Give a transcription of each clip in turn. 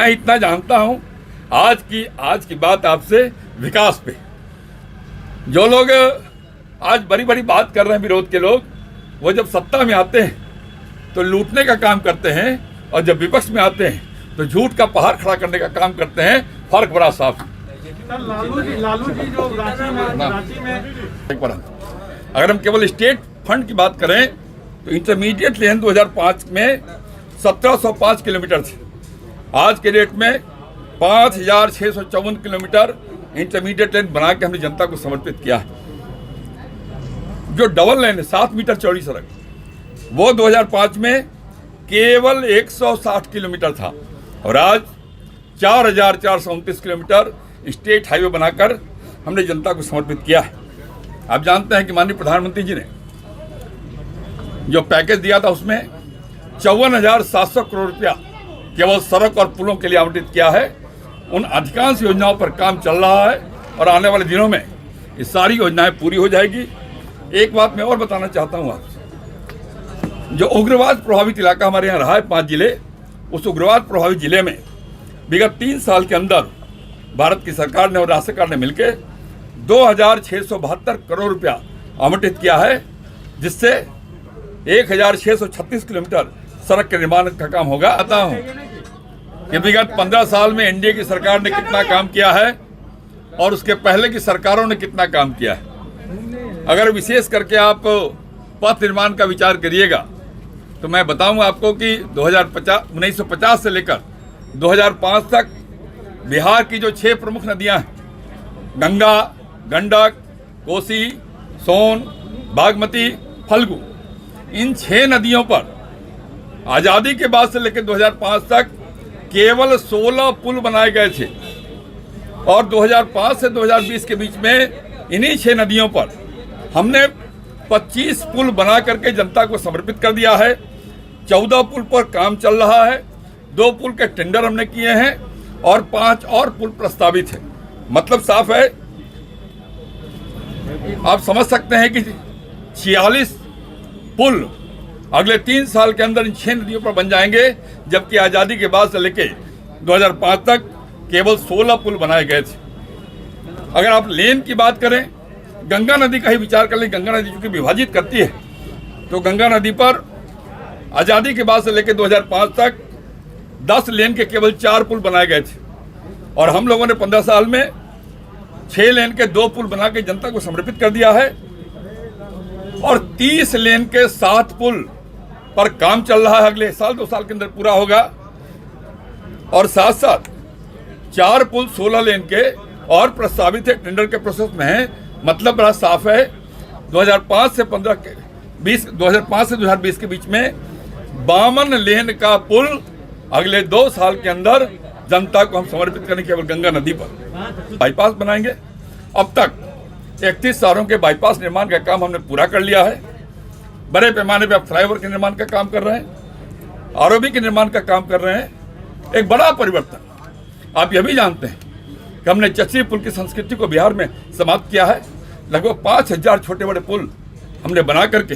मैं इतना जानता हूं, आज की बात आपसे विकास पे। जो लोग आज बड़ी बड़ी बात कर रहे हैं विरोध के लोग, वो जब सत्ता में आते हैं तो लूटने का काम करते हैं, और जब विपक्ष में आते हैं तो झूठ का पहाड़ खड़ा करने का काम करते हैं। फर्क बड़ा साफ है। लालू जी जो रांची में अगर हम केवल स्टेट फंड की बात करें तो इंटरमीडिएट लेन 2005 में 1705 किलोमीटर थी। आज के डेट में 5654 किलोमीटर इंटरमीडिएट लेन बना के हमने जनता को समर्पित किया है। जो डबल लेन है 7 मीटर चौड़ी सड़क, वो 2005 में केवल 160 किलोमीटर था, और आज 4429 किलोमीटर स्टेट हाईवे बनाकर हमने जनता को समर्पित किया है। आप जानते हैं कि माननीय प्रधानमंत्री जी ने जो पैकेज दिया था उसमें 54,700 करोड़ रुपया केवल सड़क और पुलों के लिए आवंटित किया है। उन अधिकांश योजनाओं पर काम चल रहा है और आने वाले दिनों में ये सारी योजनाएं पूरी हो जाएगी। एक बात मैं और बताना चाहता हूँ आपसे, जो उग्रवाद प्रभावित इलाका हमारे यहाँ रहा है 5 जिले, उस उग्रवाद प्रभावित जिले में विगत 3 साल के अंदर भारत की सरकार ने और राज्य सरकार ने मिलकर 2,672 करोड़ रुपया आवंटित किया है, जिससे 1,636 किलोमीटर सड़क के निर्माण का काम होगा। आता हूँ कि विगत 15 साल में एनडीए की सरकार ने कितना काम किया है और उसके पहले की सरकारों ने कितना काम किया है। अगर विशेष करके आप पथ निर्माण का विचार करिएगा तो मैं बताऊंगा आपको कि 1950 से लेकर 2005 तक बिहार की जो 6 प्रमुख नदियां हैं, गंगा, गंडक, कोसी, सोन, बागमती, फल्गु, इन 6 नदियों पर आज़ादी के बाद से लेकर 2005 तक केवल 16 पुल बनाए गए थे, और 2005 से 2020 के बीच में इन्हीं 6 नदियों पर हमने 25 पुल बना करके जनता को समर्पित कर दिया है। 14 पुल पर काम चल रहा है, 2 पुल के टेंडर हमने किए हैं और 5 और पुल प्रस्तावित है। मतलब साफ है, आप समझ सकते हैं कि 46 पुल अगले 3 साल के अंदर इन 6 नदियों पर बन जाएंगे, जबकि आज़ादी के बाद से लेके 2005 तक केवल 16 पुल बनाए गए थे। अगर आप लेन की बात करें, गंगा नदी का ही विचार कर लें, गंगा नदी चूंकि विभाजित करती है, तो गंगा नदी पर आज़ादी के बाद से लेकर 2005 तक 10 लेन के केवल 4 पुल बनाए गए थे, और हम लोगों ने 15 साल में 6 लेन के 2 पुल बना के जनता को समर्पित कर दिया है, और 30 लेन के 7 पुल पर काम चल रहा है। अगले साल 2 साल के अंदर पूरा होगा, और साथ साथ 4 पुल 16 लेन के और प्रस्तावित है, टेंडर के प्रोसेस में है। मतलब बड़ा साफ है, 2005 से 2020 के बीच में 52 लेन का पुल अगले 2 साल के अंदर जनता को हम समर्पित करेंगे। केवल गंगा नदी पर बाईपास बनाएंगे। अब तक 31 शहरों के बाईपास निर्माण का काम हमने पूरा कर लिया है। बड़े पैमाने पर फ्लाईओवर के निर्माण का काम कर रहे हैं, आरओबी के निर्माण का काम कर रहे हैं। एक बड़ा परिवर्तन आप यह भी जानते हैं कि हमने चचरी पुल की संस्कृति को बिहार में समाप्त किया है। लगभग 5000 छोटे बड़े पुल हमने बना करके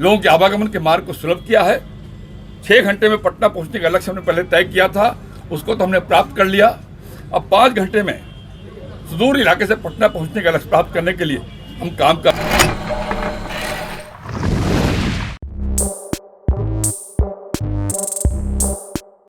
लोगों के आवागमन के मार्ग को सुलभ किया है। 6 घंटे में पटना पहुंचने का लक्ष्य हमने पहले तय किया था, उसको तो हमने प्राप्त कर लिया। अब 5 घंटे में सुदूर इलाके से पटना पहुंचने का लक्ष्य प्राप्त करने के लिए हम काम कर